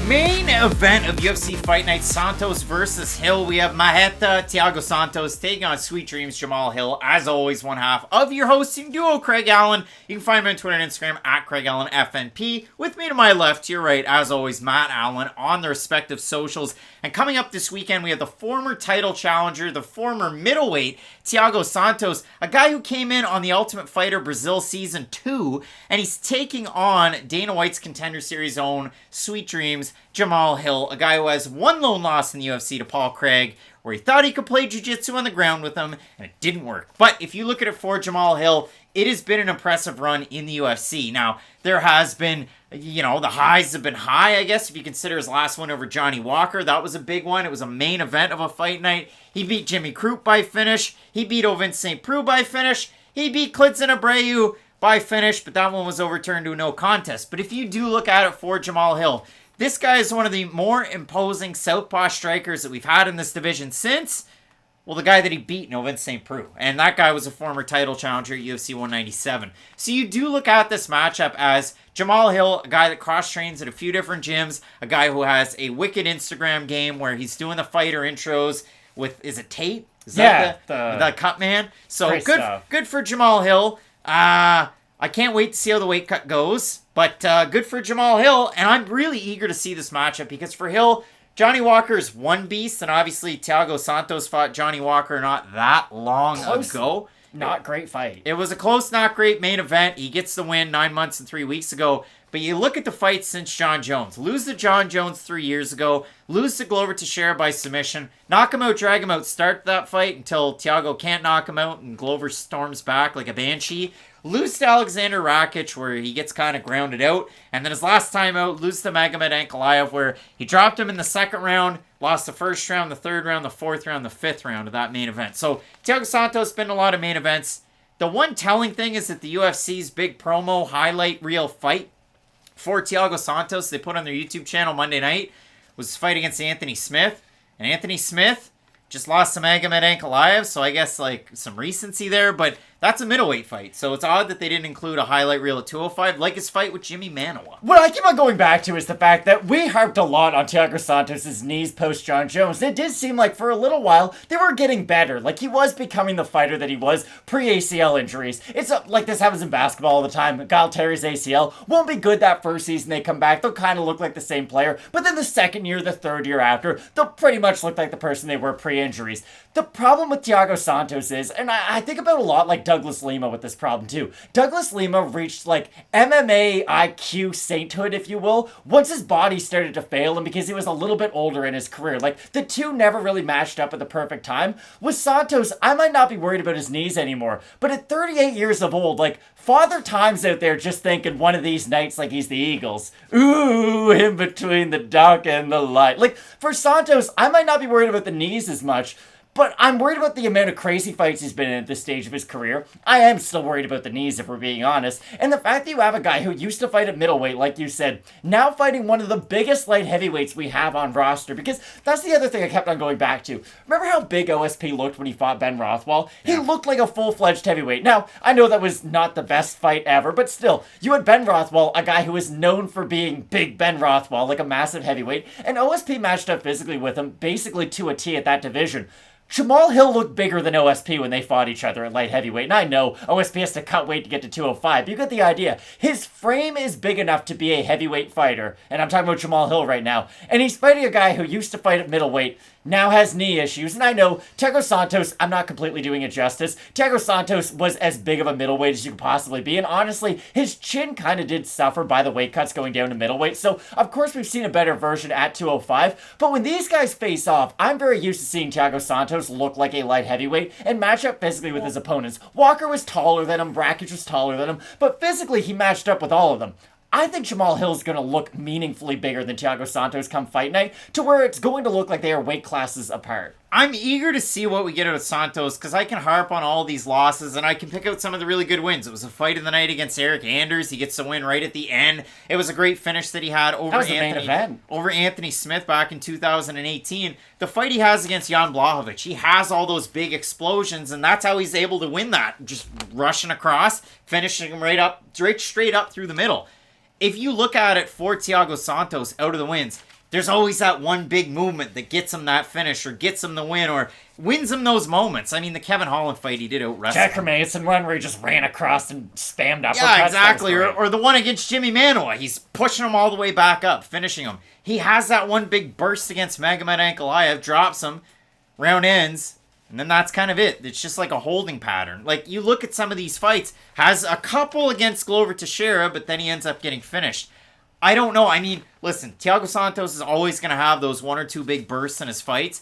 Main event of UFC Fight Night, Santos versus Hill. We have Marreta, Thiago Santos taking on Sweet Dreams, Jamahal Hill. As always, one half of your hosting duo, Craig Allen. You can find me on Twitter and Instagram at Craig Allen FNP. With me to my left, to your right, as always, Matt Allen on the respective socials. And coming up this weekend, we have the former title challenger, the former middleweight, Thiago Santos, a guy who came in on The Ultimate Fighter Brazil Season 2, and he's taking on Dana White's Contender Series own Sweet Dreams, Jamahal Hill, a guy who has one lone loss in the UFC to Paul Craig, where he thought he could play jiu-jitsu on the ground with him, and it didn't work. But if you look at it for Jamahal Hill, it has been an impressive run in the UFC. Now, there has been, the highs have been high, I guess, if you consider his last win over Johnny Walker. That was a big one. It was a main event of a fight night. He beat Jimmy Crute by finish. He beat Ovince St. Preux by finish. He beat Klidson Abreu by finish, but that one was overturned to a no contest. But if you do look at it for Jamahal Hill, this guy is one of the more imposing southpaw strikers that we've had in this division since, the guy that he beat, Ovince St. Preux. And that guy was a former title challenger at UFC 197. So you do look at this matchup as Jamahal Hill, a guy that cross-trains at a few different gyms, a guy who has a wicked Instagram game where he's doing the fighter intros with, is it Tate? Is that the cut man? So good for Jamahal Hill. I can't wait to see how the weight cut goes, but good for Jamahal Hill, and I'm really eager to see this matchup because for Hill, Johnny Walker is one beast, and obviously Thiago Santos fought Johnny Walker not that long ago. Not great fight. It was a close, not great main event. He gets the win 9 months and 3 weeks ago. But you look at the fight since John Jones. Lose to John Jones 3 years ago. Lose to Glover Teixeira by submission. Knock him out, drag him out, start that fight until Thiago can't knock him out and Glover storms back like a banshee. Lose to Alexander Rakic where he gets kind of grounded out. And then his last time out, lose to Magomed Ankalaev where he dropped him in the second round, lost the first round, the third round, the fourth round, the fifth round of that main event. So Thiago Santos has been in a lot of main events. The one telling thing is that the UFC's big promo highlight reel fight for Thiago Santos they put on their YouTube channel Monday night was his fight against Anthony Smith. And Anthony Smith just lost to Magomed Ankalaev, so I guess some recency there, but that's a middleweight fight. So it's odd that they didn't include a highlight reel at 205, like his fight with Jimmy Manuwa. What I keep on going back to is the fact that we harped a lot on Thiago Santos' knees post John Jones. It did seem like for a little while they were getting better. Like he was becoming the fighter that he was pre-ACL injuries. It's like this happens in basketball all the time. Kyle Terry's ACL won't be good that first season they come back. They'll kind of look like the same player. But then the second year, the third year after, they'll pretty much look like the person they were pre-injuries. The problem with Thiago Santos is, and I think about a lot like Douglas Lima with this problem too. Douglas Lima reached MMA IQ sainthood, if you will, once his body started to fail him because he was a little bit older in his career. The two never really matched up at the perfect time. With Santos, I might not be worried about his knees anymore, but at 38 years of old, Father Time's out there just thinking one of these nights he's the Eagles. Ooh, in between the dark and the light. For Santos, I might not be worried about the knees as much, but I'm worried about the amount of crazy fights he's been in at this stage of his career. I am still worried about the knees, if we're being honest. And the fact that you have a guy who used to fight at middleweight, like you said, now fighting one of the biggest light heavyweights we have on roster. Because that's the other thing I kept on going back to. Remember how big OSP looked when he fought Ben Rothwell? Yeah. He looked like a full-fledged heavyweight. Now, I know that was not the best fight ever, but still, you had Ben Rothwell, a guy who is known for being big Ben Rothwell, like a massive heavyweight, and OSP matched up physically with him, basically to a T at that division. Jamahal Hill looked bigger than OSP when they fought each other at light heavyweight, and I know OSP has to cut weight to get to 205, but you get the idea. His frame is big enough to be a heavyweight fighter, and I'm talking about Jamahal Hill right now, and he's fighting a guy who used to fight at middleweight, now has knee issues, and I know Thiago Santos, I'm not completely doing it justice. Thiago Santos was as big of a middleweight as you could possibly be, and honestly, his chin kind of did suffer by the weight cuts going down to middleweight, so of course we've seen a better version at 205, but when these guys face off, I'm very used to seeing Thiago Santos look like a light heavyweight and match up physically with his opponents. Walker was taller than him, Rakic was taller than him, but physically he matched up with all of them. I think Jamahal Hill's going to look meaningfully bigger than Thiago Santos come fight night, to where it's going to look like they are weight classes apart. I'm eager to see what we get out of Santos, because I can harp on all these losses, and I can pick out some of the really good wins. It was a fight of the night against Erick Anders. He gets the win right at the end. It was a great finish that he had over Anthony Smith back in 2018. The fight he has against Jan Blachowicz, he has all those big explosions, and that's how he's able to win that. Just rushing across, finishing him right straight up through the middle. If you look at it for Thiago Santos out of the wins, there's always that one big movement that gets him that finish or gets him the win or wins him those moments. I mean, the Kevin Holland fight, he did out-wrestle Jack Mason one where he just ran across and spammed uppercuts. Yeah, exactly. Or the one against Jimmy Manuwa. He's pushing him all the way back up, finishing him. He has that one big burst against Magomed Ankalaev, drops him, round ends, and then that's kind of it. It's just like a holding pattern. Like, you look at some of these fights, has a couple against Glover Teixeira, but then he ends up getting finished. I don't know. I mean, listen, Thiago Santos is always going to have those one or two big bursts in his fights.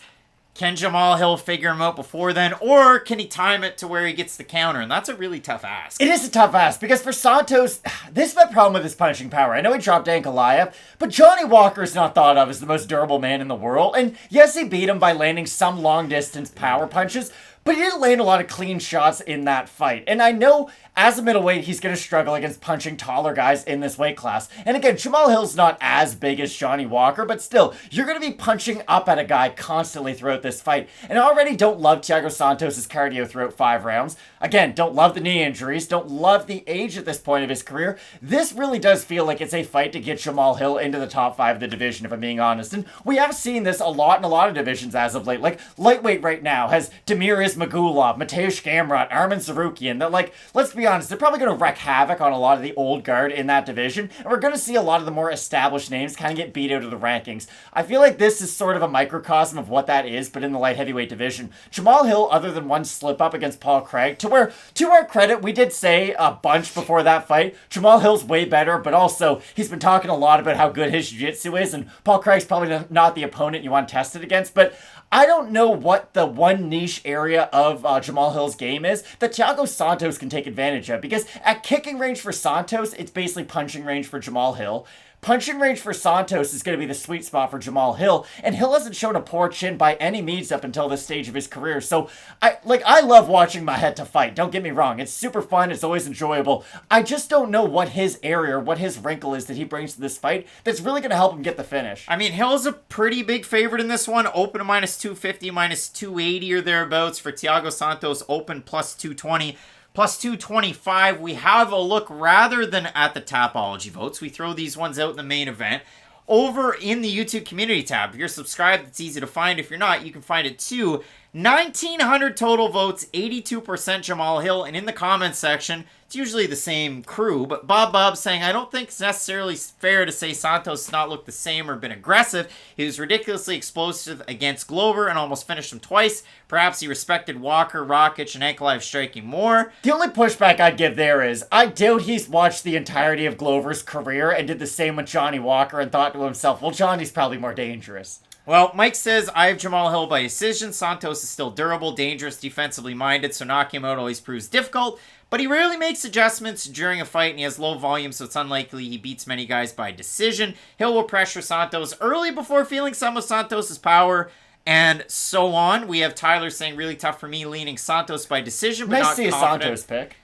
Can Jamahal Hill figure him out before then, or can he time it to where he gets the counter? And that's a really tough ask. It is a tough ask, because for Santos, this is my problem with his punching power. I know he dropped Ankalaev, but Johnny Walker is not thought of as the most durable man in the world. And yes, he beat him by landing some long-distance power punches, but he didn't land a lot of clean shots in that fight. And I know, as a middleweight, he's going to struggle against punching taller guys in this weight class. And again, Jamahal Hill's not as big as Johnny Walker, but still, you're going to be punching up at a guy constantly throughout this fight. And I already don't love Thiago Santos' cardio throughout 5 rounds. Again, don't love the knee injuries, don't love the age at this point of his career. This really does feel like it's a fight to get Jamahal Hill into the top 5 of the division, if I'm being honest. And we have seen this a lot in a lot of divisions as of late. Like, lightweight right now has Demiris Magulov, Mateusz Gamrot, Arman Sarukian, that, like, let's be honest, they're probably going to wreak havoc on a lot of the old guard in that division, and we're going to see a lot of the more established names kind of get beat out of the rankings. I feel like this is sort of a microcosm of what that is, but in the light heavyweight division. Jamahal Hill, other than one slip-up against Paul Craig, to where, to our credit, we did say a bunch before that fight, Jamahal Hill's way better, but also, he's been talking a lot about how good his jiu-jitsu is, and Paul Craig's probably not the opponent you want to test it against, but I don't know what the one niche area of Jamahal Hill's game is that Thiago Santos can take advantage of, because at kicking range for Santos, it's basically punching range for Jamahal Hill. Punching range for Santos is going to be the sweet spot for Jamahal Hill, and Hill hasn't shown a poor chin by any means up until this stage of his career. So, I love watching Marreta fight, don't get me wrong. It's super fun, it's always enjoyable. I just don't know what his area, what his wrinkle is that he brings to this fight that's really going to help him get the finish. I mean, Hill's a pretty big favorite in this one. Open -250, -280 or thereabouts for Thiago Santos. Open +220. +225, we have a look rather than at the Tapology votes. We throw these ones out in the main event. Over in the YouTube community tab, if you're subscribed, it's easy to find. If you're not, you can find it too. 1,900 total votes, 82% Jamahal Hill, and in the comments section, it's usually the same crew, but Bob saying, I don't think it's necessarily fair to say Santos has not looked the same or been aggressive. He was ridiculously explosive against Glover and almost finished him twice. Perhaps he respected Walker, Rakic, and Ankalaev striking more. The only pushback I'd give there is, I doubt he's watched the entirety of Glover's career and did the same with Johnny Walker and thought to himself, well, Johnny's probably more dangerous. Well, Mike says, I have Jamahal Hill by decision. Santos is still durable, dangerous, defensively minded, so knocking him out always proves difficult. But he rarely makes adjustments during a fight, and he has low volume, so it's unlikely he beats many guys by decision. Hill will pressure Santos early before feeling some of Santos' power, and so on. We have Tyler saying, really tough for me, leaning Santos by decision, but nice not to see a confident. Santos pick.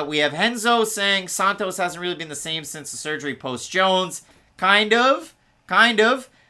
We have Henzo saying, Santos hasn't really been the same since the surgery post-Jones. Kind of.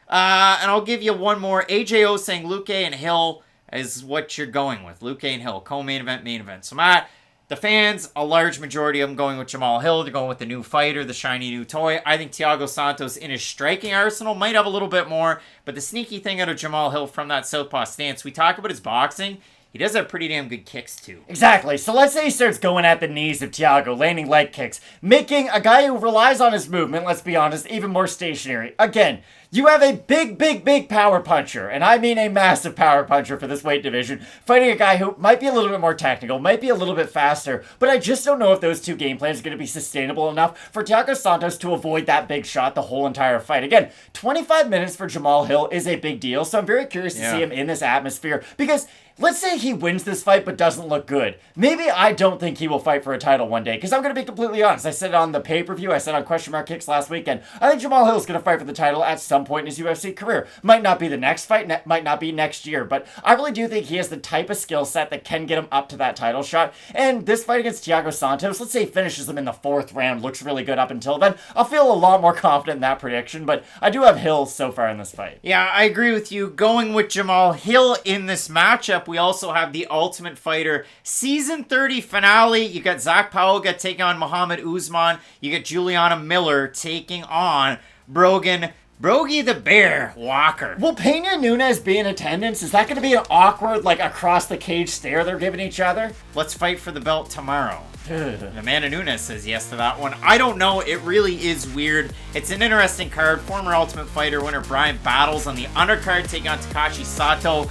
And I'll give you one more. AJO saying Luque and Hill is what you're going with. Luque and Hill, co-main event, main event. So Matt, the fans, a large majority of them going with Jamahal Hill. They're going with the new fighter, the shiny new toy. I think Thiago Santos in his striking arsenal might have a little bit more. But the sneaky thing out of Jamahal Hill from that southpaw stance, we talk about his boxing. He does have pretty damn good kicks, too. Exactly. So let's say he starts going at the knees of Thiago, landing leg kicks, making a guy who relies on his movement, let's be honest, even more stationary. Again, you have a big power puncher, and I mean a massive power puncher for this weight division, fighting a guy who might be a little bit more technical, might be a little bit faster, but I just don't know if those two game plans are going to be sustainable enough for Thiago Santos to avoid that big shot the whole entire fight. Again, 25 minutes for Jamahal Hill is a big deal, so I'm very curious to see him in this atmosphere, because let's say he wins this fight but doesn't look good. Maybe I don't think he will fight for a title one day, because I'm going to be completely honest. I said it on the pay-per-view, I said on Question Mark Kicks last weekend, I think Jamahal Hill is going to fight for the title at some point in his UFC career. Might not be the next fight, might not be next year, but I really do think he has the type of skill set that can get him up to that title shot, and this fight against Thiago Santos, let's say he finishes him in the 4th round, looks really good up until then, I'll feel a lot more confident in that prediction, but I do have Hill so far in this fight. Yeah, I agree with you. Going with Jamahal Hill in this matchup, we also have the Ultimate Fighter Season 30 finale. You got Zach Pauga taking on Muhammad Usman. You got Juliana Miller taking on Brogan Brogy the Bear Walker. Will Pena Nunes be in attendance? Is that going to be an awkward, like, across the cage stare they're giving each other? Let's fight for the belt tomorrow. Amanda Nunes says yes to that one. I don't know. It really is weird. It's an interesting card. Former Ultimate Fighter winner Bryan battles on the undercard, taking on Takashi Sato.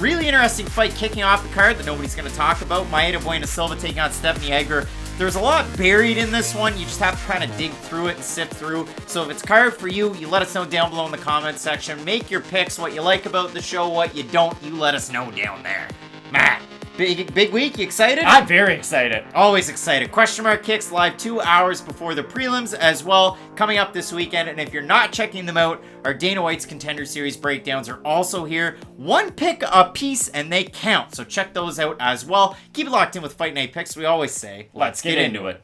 Really interesting fight kicking off the card that nobody's going to talk about. Mayra Bueno Silva taking on Stephanie Egger. There's a lot buried in this one. You just have to kind of dig through it and sift through. So if it's card for you, you let us know down below in the comment section. Make your picks, what you like about the show, what you don't. You let us know down there. Matt, big week. You excited? I'm very excited. Always excited. Question Mark Kicks live 2 hours before the prelims as well, coming up this weekend. And if you're not checking them out, our Dana White's Contender Series breakdowns are also here. One pick a piece and they count. So check those out as well. Keep it locked in with Fight Night Picks. We always say, let's get into it.